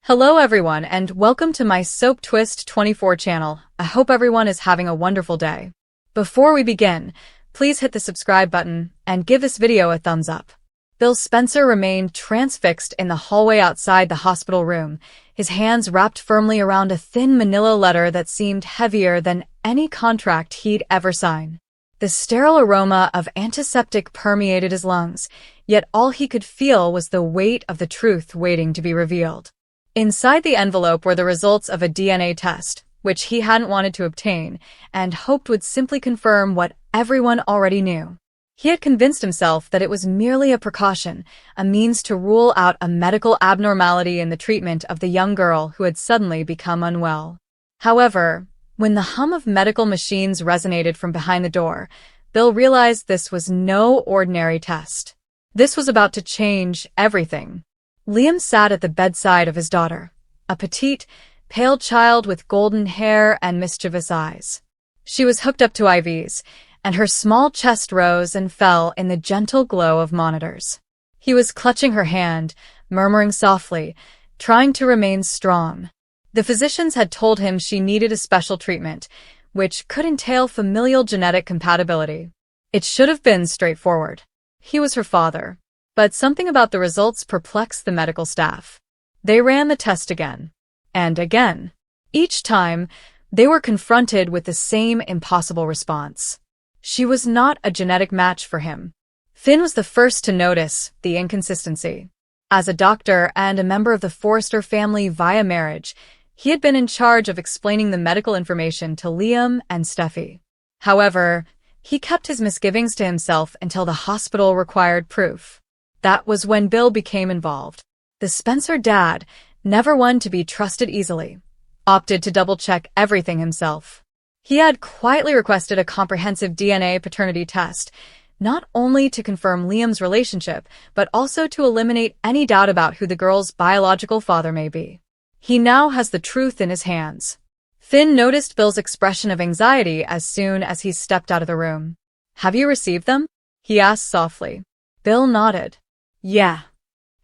Hello everyone and welcome to my Soap Twist 24 channel. I hope everyone is having a wonderful day. Before we begin, please hit the subscribe button and give this video a thumbs up. Bill Spencer remained transfixed in the hallway outside the hospital room, his hands wrapped firmly around a thin manila letter that seemed heavier than any contract he'd ever signed. The sterile aroma of antiseptic permeated his lungs, yet all he could feel was the weight of the truth waiting to be revealed. Inside the envelope were the results of a DNA test, which he hadn't wanted to obtain, and hoped would simply confirm what everyone already knew. He had convinced himself that it was merely a precaution, a means to rule out a medical abnormality in the treatment of the young girl who had suddenly become unwell. However, when the hum of medical machines resonated from behind the door, Bill realized this was no ordinary test. This was about to change everything. Liam sat at the bedside of his daughter, a petite, pale child with golden hair and mischievous eyes. She was hooked up to IVs, and her small chest rose and fell in the gentle glow of monitors. He was clutching her hand, murmuring softly, trying to remain strong. The physicians had told him she needed a special treatment, which could entail familial genetic compatibility. It should have been straightforward. He was her father. But something about the results perplexed the medical staff. They ran the test again. And again. Each time, they were confronted with the same impossible response. She was not a genetic match for him. Finn was the first to notice the inconsistency. As a doctor and a member of the Forrester family via marriage, he had been in charge of explaining the medical information to Liam and Steffi. However, he kept his misgivings to himself until the hospital required proof. That was when Bill became involved. The Spencer dad, never one to be trusted easily, opted to double-check everything himself. He had quietly requested a comprehensive DNA paternity test, not only to confirm Liam's relationship, but also to eliminate any doubt about who the girl's biological father may be. He now has the truth in his hands. Finn noticed Bill's expression of anxiety as soon as he stepped out of the room. "Have you received them?" he asked softly. Bill nodded. "Yeah."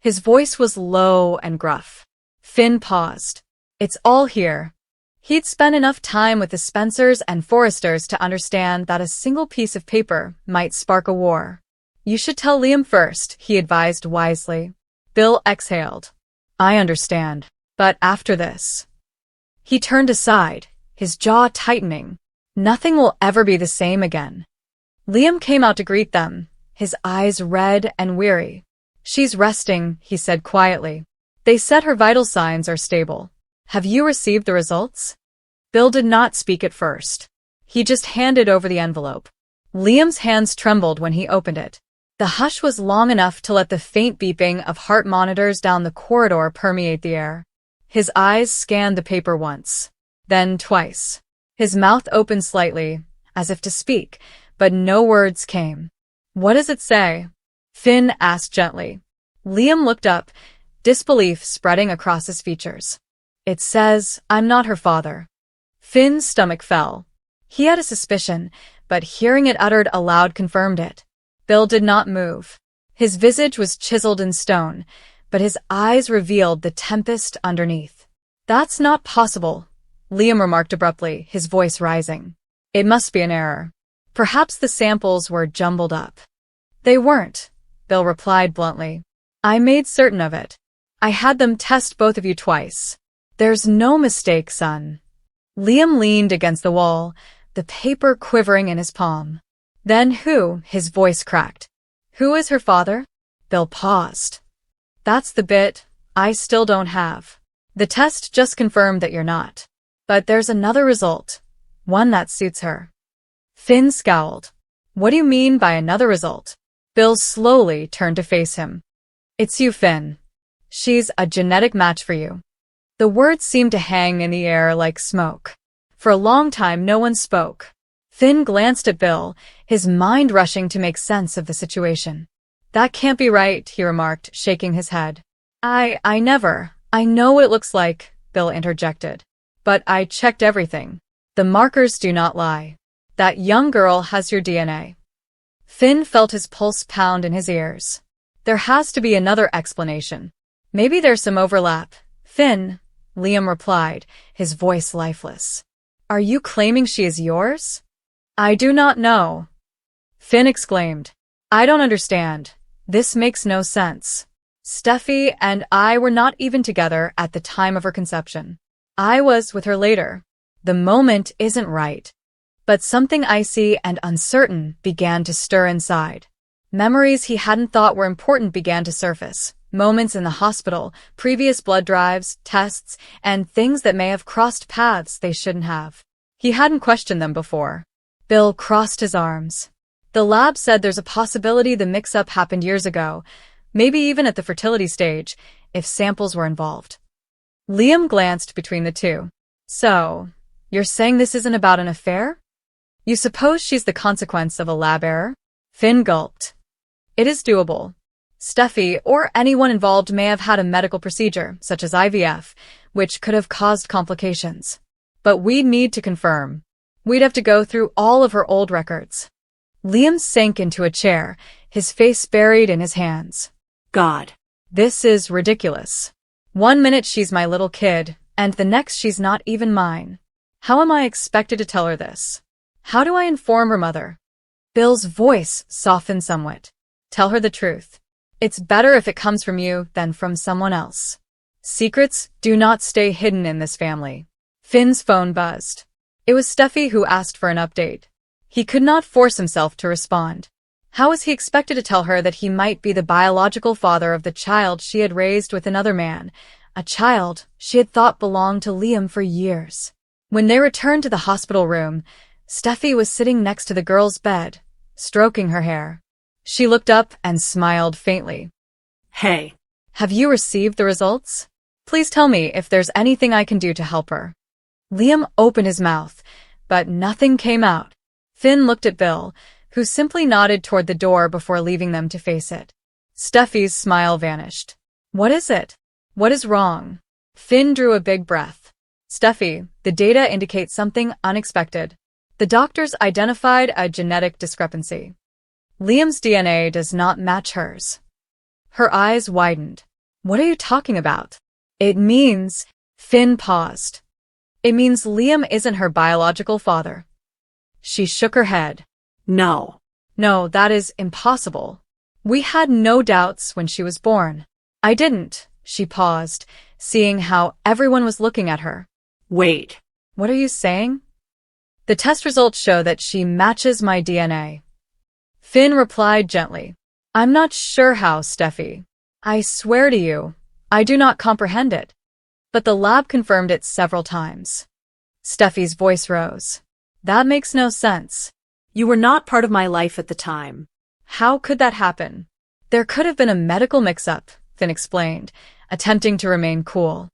His voice was low and gruff. Finn paused. "It's all here." He'd spent enough time with the Spencers and Forresters to understand that a single piece of paper might spark a war. "You should tell Liam first," he advised wisely. Bill exhaled. "I understand. But after this." He turned aside, his jaw tightening. Nothing will ever be the same again. Liam came out to greet them, his eyes red and weary. "She's resting," he said quietly. "They said her vital signs are stable. Have you received the results?" Bill did not speak at first. He just handed over the envelope. Liam's hands trembled when he opened it. The hush was long enough to let the faint beeping of heart monitors down the corridor permeate the air. His eyes scanned the paper once, then twice. His mouth opened slightly, as if to speak, but no words came. "What does it say?" Finn asked gently. Liam looked up, disbelief spreading across his features. "It says, I'm not her father." Finn's stomach fell. He had a suspicion, but hearing it uttered aloud confirmed it. Bill did not move. His visage was chiseled in stone, but his eyes revealed the tempest underneath. "That's not possible," Liam remarked abruptly, his voice rising. "It must be an error. Perhaps the samples were jumbled up." "They weren't," Bill replied bluntly. "I made certain of it. I had them test both of you twice. There's no mistake, son." Liam leaned against the wall, the paper quivering in his palm. "Then who?" His voice cracked. "Who is her father?" Bill paused. "That's the bit I still don't have. The test just confirmed that you're not. But there's another result, one that suits her." Finn scowled. "What do you mean by another result?" Bill slowly turned to face him. "It's you, Finn. She's a genetic match for you." The words seemed to hang in the air like smoke. For a long time no one spoke. Finn glanced at Bill, his mind rushing to make sense of the situation. "That can't be right," he remarked, shaking his head. I know what it looks like," Bill interjected. "But I checked everything. The markers do not lie. That young girl has your DNA." Finn felt his pulse pound in his ears. There has to be another explanation. Maybe there's some overlap. Finn, Liam replied, his voice lifeless. Are you claiming she is yours? I do not know. Finn exclaimed. I don't understand. This makes no sense. Steffi and I were not even together at the time of her conception. I was with her later. The moment isn't right. But something icy and uncertain began to stir inside. Memories he hadn't thought were important began to surface. Moments in the hospital, previous blood drives, tests, and things that may have crossed paths they shouldn't have. He hadn't questioned them before. Bill crossed his arms. The lab said there's a possibility the mix-up happened years ago, maybe even at the fertility stage, if samples were involved. Liam glanced between the two. So, you're saying this isn't about an affair? You suppose she's the consequence of a lab error? Finn gulped. It is doable. Steffi or anyone involved may have had a medical procedure, such as IVF, which could have caused complications. But we'd need to confirm. We'd have to go through all of her old records. Liam sank into a chair, his face buried in his hands. God. This is ridiculous. 1 minute she's my little kid, and the next she's not even mine. How am I expected to tell her this? How do I inform her mother? Bill's voice softened somewhat. Tell her the truth. It's better if it comes from you than from someone else. Secrets do not stay hidden in this family. Finn's phone buzzed. It was Steffi who asked for an update. He could not force himself to respond. How was he expected to tell her that he might be the biological father of the child she had raised with another man, a child she had thought belonged to Liam for years? When they returned to the hospital room, Steffi was sitting next to the girl's bed, stroking her hair. She looked up and smiled faintly. Hey. Have you received the results? Please tell me if there's anything I can do to help her. Liam opened his mouth, but nothing came out. Finn looked at Bill, who simply nodded toward the door before leaving them to face it. Steffi's smile vanished. What is it? What is wrong? Finn drew a big breath. Steffi, the data indicate something unexpected. The doctors identified a genetic discrepancy. Liam's DNA does not match hers. Her eyes widened. What are you talking about? It means... Finn paused. It means Liam isn't her biological father. She shook her head. No. No, that is impossible. We had no doubts when she was born. I didn't. She paused, seeing how everyone was looking at her. Wait. What are you saying? The test results show that she matches my DNA. Finn replied gently. I'm not sure how, Steffi. I swear to you, I do not comprehend it. But the lab confirmed it several times. Steffi's voice rose. That makes no sense. You were not part of my life at the time. How could that happen? There could have been a medical mix-up, Finn explained, attempting to remain cool.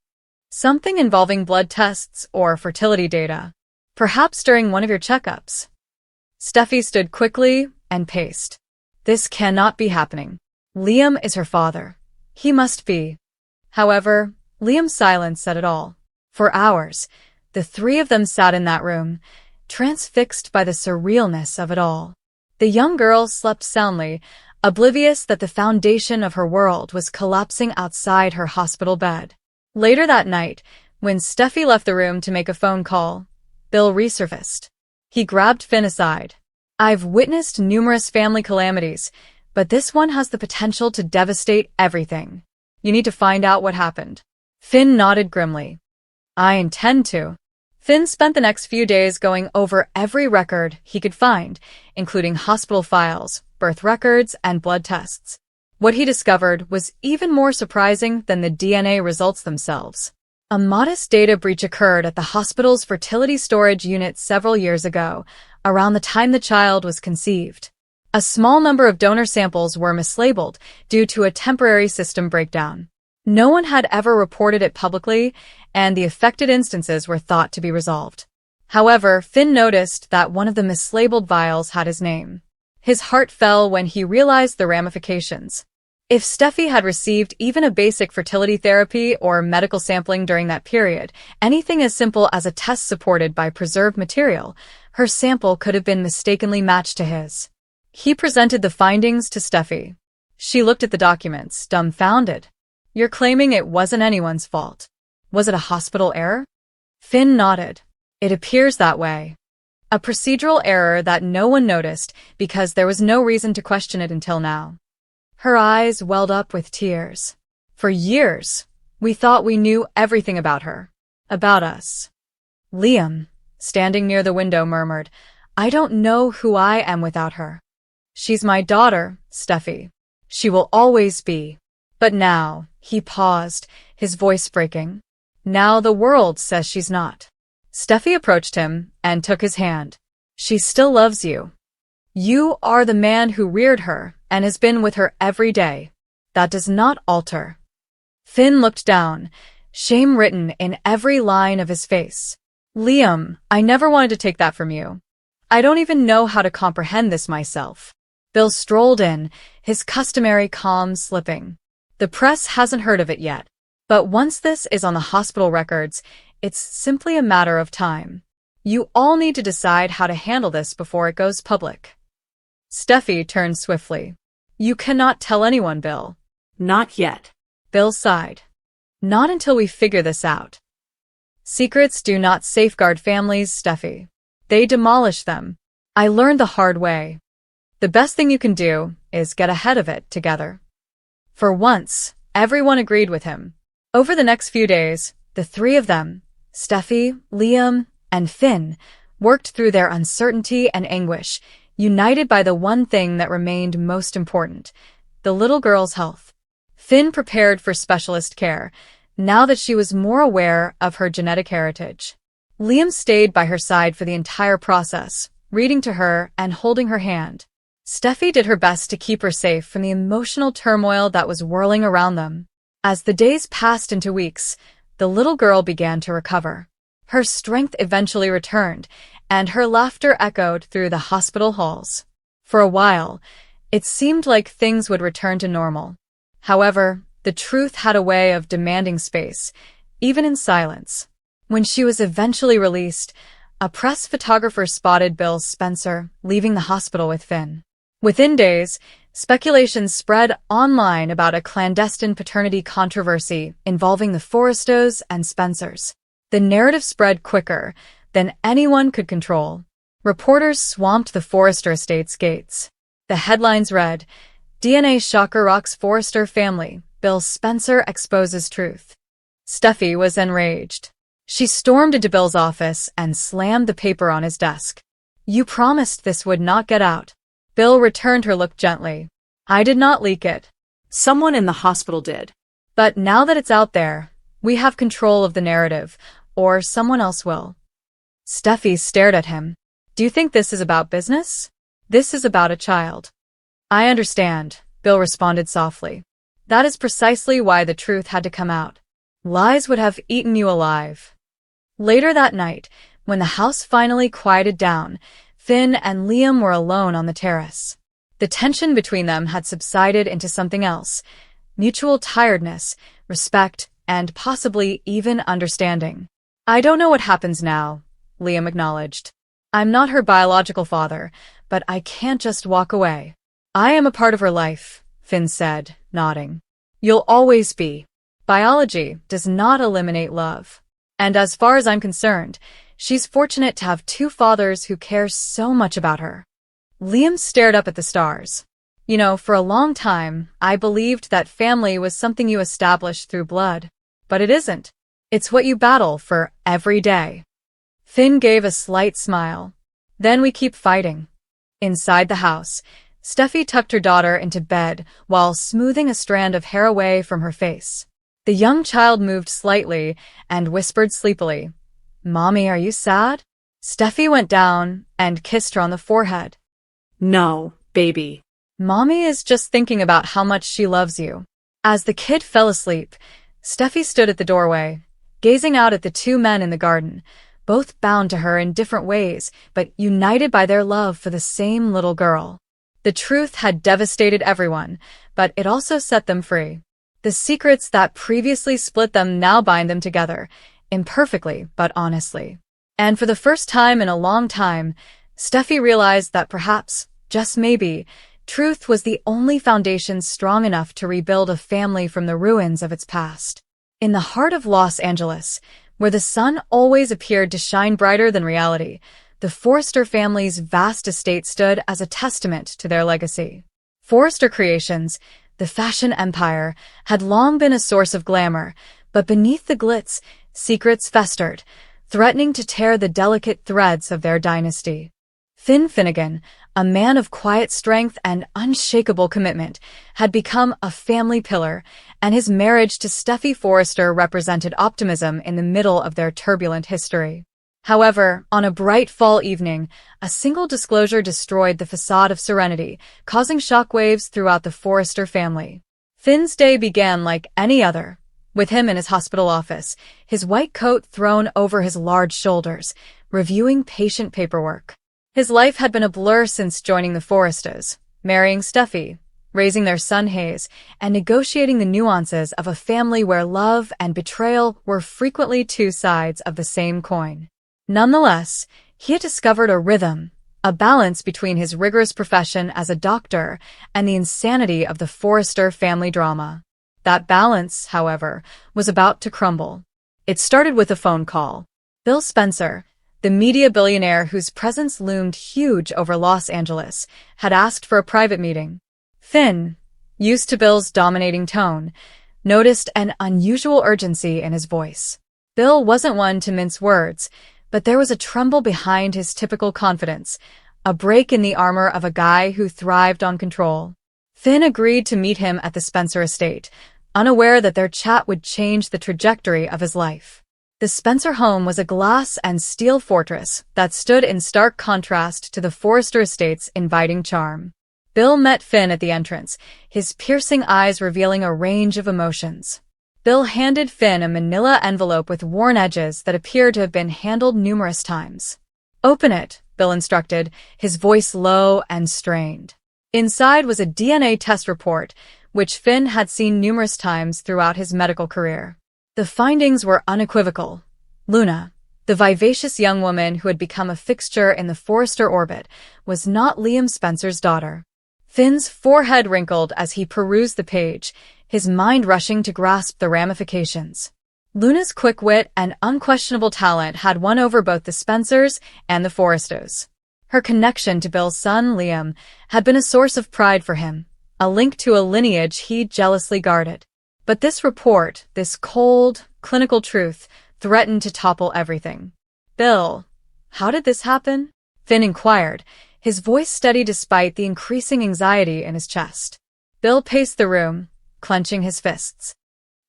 Something involving blood tests or fertility data. Perhaps during one of your checkups. Steffi stood quickly and paced. This cannot be happening. Liam is her father. He must be. However, Liam's silence said it all. For hours, the three of them sat in that room, transfixed by the surrealness of it all. The young girl slept soundly, oblivious that the foundation of her world was collapsing outside her hospital bed. Later that night, when Steffi left the room to make a phone call, Bill resurfaced. He grabbed Finn aside. I've witnessed numerous family calamities, but this one has the potential to devastate everything. You need to find out what happened. Finn nodded grimly. I intend to. Finn spent the next few days going over every record he could find, including hospital files, birth records, and blood tests. What he discovered was even more surprising than the DNA results themselves. A modest data breach occurred at the hospital's fertility storage unit several years ago, around the time the child was conceived. A small number of donor samples were mislabeled due to a temporary system breakdown. No one had ever reported it publicly, and the affected instances were thought to be resolved. However, Finn noticed that one of the mislabeled vials had his name. His heart fell when he realized the ramifications. If Steffi had received even a basic fertility therapy or medical sampling during that period, anything as simple as a test supported by preserved material, her sample could have been mistakenly matched to his. He presented the findings to Steffi. She looked at the documents, dumbfounded. You're claiming it wasn't anyone's fault. Was it a hospital error? Finn nodded. It appears that way. A procedural error that no one noticed because there was no reason to question it until now. Her eyes welled up with tears. For years, we thought we knew everything about her. About us. Liam, standing near the window, murmured, I don't know who I am without her. She's my daughter, Steffi. She will always be. But now, he paused, his voice breaking. Now the world says she's not. Steffi approached him and took his hand. She still loves you. You are the man who reared her and has been with her every day. That does not alter. Finn looked down, shame written in every line of his face. Liam, I never wanted to take that from you. I don't even know how to comprehend this myself. Bill strolled in, his customary calm slipping. The press hasn't heard of it yet, but once this is on the hospital records, it's simply a matter of time. You all need to decide how to handle this before it goes public. Steffi turned swiftly. You cannot tell anyone, Bill. Not yet. Bill sighed. Not until we figure this out. Secrets do not safeguard families, Steffi. They demolish them. I learned the hard way. The best thing you can do is get ahead of it together. For once, everyone agreed with him. Over the next few days, the three of them, Steffi, Liam, and Finn, worked through their uncertainty and anguish, united by the one thing that remained most important, the little girl's health. Finn prepared for specialist care, now that she was more aware of her genetic heritage. Liam stayed by her side for the entire process, reading to her and holding her hand. Steffi did her best to keep her safe from the emotional turmoil that was whirling around them. As the days passed into weeks, the little girl began to recover. Her strength eventually returned, and her laughter echoed through the hospital halls. For a while, it seemed like things would return to normal. However, the truth had a way of demanding space, even in silence. When she was eventually released, a press photographer spotted Bill Spencer leaving the hospital with Finn. Within days, speculation spread online about a clandestine paternity controversy involving the Forresters and Spencers. The narrative spread quicker than anyone could control. Reporters swamped the Forrester estate's gates. The headlines read, DNA shocker rocks Forrester family, Bill Spencer exposes truth. Steffi was enraged. She stormed into Bill's office and slammed the paper on his desk. You promised this would not get out. Bill returned her look gently. I did not leak it. Someone in the hospital did. But now that it's out there, we have control of the narrative, or someone else will. Steffi stared at him. Do you think this is about business? This is about a child. I understand, Bill responded softly. That is precisely why the truth had to come out. Lies would have eaten you alive. Later that night, when the house finally quieted down, Finn and Liam were alone on the terrace. The tension between them had subsided into something else, mutual tiredness, respect, and possibly even understanding. I don't know what happens now, Liam acknowledged. I'm not her biological father, but I can't just walk away. I am a part of her life, Finn said, nodding. You'll always be. Biology does not eliminate love. And as far as I'm concerned, she's fortunate to have two fathers who care so much about her. Liam stared up at the stars. You know, for a long time, I believed that family was something you established through blood. But it isn't. It's what you battle for every day. Finn gave a slight smile. Then we keep fighting. Inside the house, Steffi tucked her daughter into bed while smoothing a strand of hair away from her face. The young child moved slightly and whispered sleepily, Mommy, are you sad? Steffi went down and kissed her on the forehead. No, baby. Mommy is just thinking about how much she loves you. As the kid fell asleep, Steffi stood at the doorway, gazing out at the two men in the garden, both bound to her in different ways, but united by their love for the same little girl. The truth had devastated everyone, but it also set them free. The secrets that previously split them now bind them together, imperfectly but honestly. And for the first time in a long time, Steffi realized that perhaps, just maybe, truth was the only foundation strong enough to rebuild a family from the ruins of its past. In the heart of Los Angeles, where the sun always appeared to shine brighter than reality, the Forrester family's vast estate stood as a testament to their legacy. Forrester Creations, the fashion empire, had long been a source of glamour, but beneath the glitz, secrets festered, threatening to tear the delicate threads of their dynasty. Finn Finnegan, a man of quiet strength and unshakable commitment, had become a family pillar, and his marriage to Steffi Forrester represented optimism in the middle of their turbulent history. However, on a bright fall evening, a single disclosure destroyed the facade of serenity, causing shockwaves throughout the Forrester family. Finn's day began like any other, with him in his hospital office, his white coat thrown over his large shoulders, reviewing patient paperwork. His life had been a blur since joining the Forresters, marrying Steffi, raising their son Hayes, and negotiating the nuances of a family where love and betrayal were frequently two sides of the same coin. Nonetheless, he had discovered a rhythm, a balance between his rigorous profession as a doctor and the insanity of the Forrester family drama. That balance, however, was about to crumble. It started with a phone call. Bill Spencer, the media billionaire whose presence loomed huge over Los Angeles, had asked for a private meeting. Finn, used to Bill's dominating tone, noticed an unusual urgency in his voice. Bill wasn't one to mince words, but there was a tremble behind his typical confidence, a break in the armor of a guy who thrived on control. Finn agreed to meet him at the Spencer estate, unaware that their chat would change the trajectory of his life. The Spencer home was a glass and steel fortress that stood in stark contrast to the Forrester estate's inviting charm. Bill met Finn at the entrance, his piercing eyes revealing a range of emotions. Bill handed Finn a manila envelope with worn edges that appeared to have been handled numerous times. "Open it," Bill instructed, his voice low and strained. Inside was a DNA test report, which Finn had seen numerous times throughout his medical career. The findings were unequivocal. Luna, the vivacious young woman who had become a fixture in the Forrester orbit, was not Liam Spencer's daughter. Finn's forehead wrinkled as he perused the page, his mind rushing to grasp the ramifications. Luna's quick wit and unquestionable talent had won over both the Spencers and the Forresters. Her connection to Bill's son, Liam, had been a source of pride for him, a link to a lineage he jealously guarded. But this report, this cold, clinical truth, threatened to topple everything. "Bill, how did this happen?" Finn inquired, his voice steady despite the increasing anxiety in his chest. Bill paced the room, clenching his fists.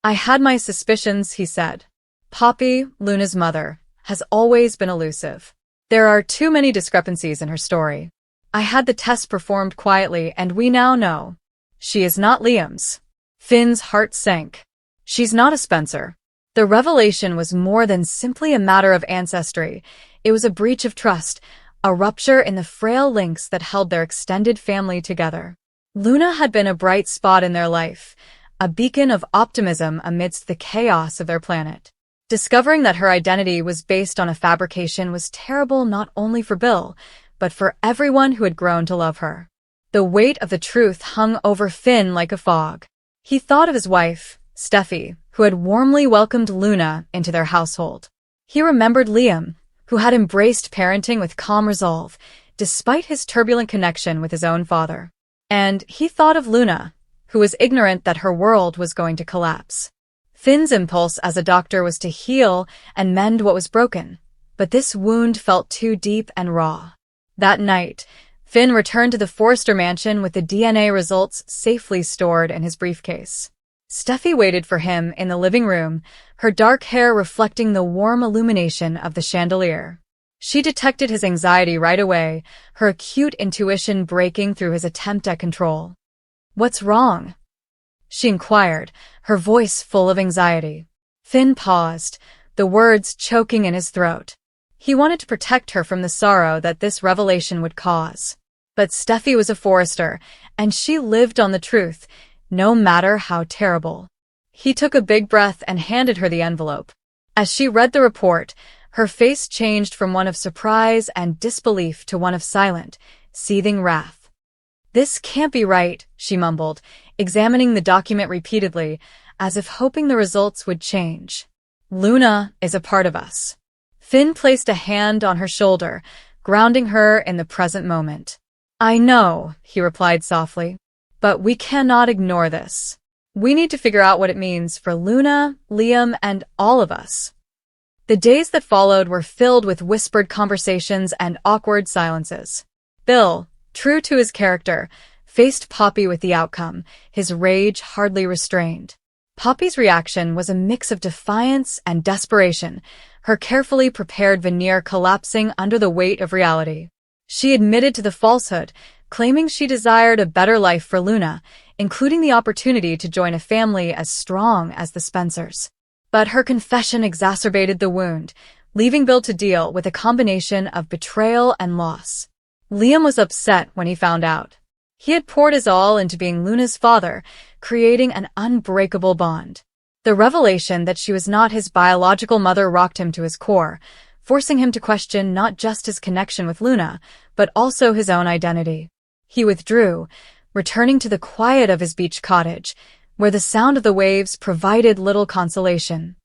"I had my suspicions," he said. "Poppy, Luna's mother, has always been elusive. There are too many discrepancies in her story. I had the test performed quietly, and we now know. She is not Liam's." Finn's heart sank. "She's not a Spencer." The revelation was more than simply a matter of ancestry. It was a breach of trust, a rupture in the frail links that held their extended family together. Luna had been a bright spot in their life, a beacon of optimism amidst the chaos of their planet. Discovering that her identity was based on a fabrication was terrible not only for Bill, but for everyone who had grown to love her. The weight of the truth hung over Finn like a fog. He thought of his wife, Steffi, who had warmly welcomed Luna into their household. He remembered Liam, who had embraced parenting with calm resolve, despite his turbulent connection with his own father. And he thought of Luna, who was ignorant that her world was going to collapse. Finn's impulse as a doctor was to heal and mend what was broken, but this wound felt too deep and raw. That night, Finn returned to the Forrester mansion with the DNA results safely stored in his briefcase. Steffi waited for him in the living room, her dark hair reflecting the warm illumination of the chandelier. She detected his anxiety right away, her acute intuition breaking through his attempt at control. "What's wrong?" she inquired, her voice full of anxiety. Finn paused, the words choking in his throat. He wanted to protect her from the sorrow that this revelation would cause. But Steffi was a Forrester, and she lived on the truth, no matter how terrible. He took a big breath and handed her the envelope. As she read the report, her face changed from one of surprise and disbelief to one of silent, seething wrath. "This can't be right," she mumbled, examining the document repeatedly, as if hoping the results would change. Luna is a part of us. Finn placed a hand on her shoulder, grounding her in the present moment. I know, he replied softly, but we cannot ignore this. We need to figure out what it means for Luna, Liam, and all of us. The days that followed were filled with whispered conversations and awkward silences. Bill, true to his character, faced Poppy with the outcome, his rage hardly restrained. Poppy's reaction was a mix of defiance and desperation, her carefully prepared veneer collapsing under the weight of reality. She admitted to the falsehood, claiming she desired a better life for Luna, including the opportunity to join a family as strong as the Spencers. But her confession exacerbated the wound, leaving Bill to deal with a combination of betrayal and loss. Liam was upset when he found out. He had poured his all into being Luna's father, creating an unbreakable bond. The revelation that she was not his biological mother rocked him to his core, forcing him to question not just his connection with Luna, but also his own identity. He withdrew, returning to the quiet of his beach cottage, where the sound of the waves provided little consolation.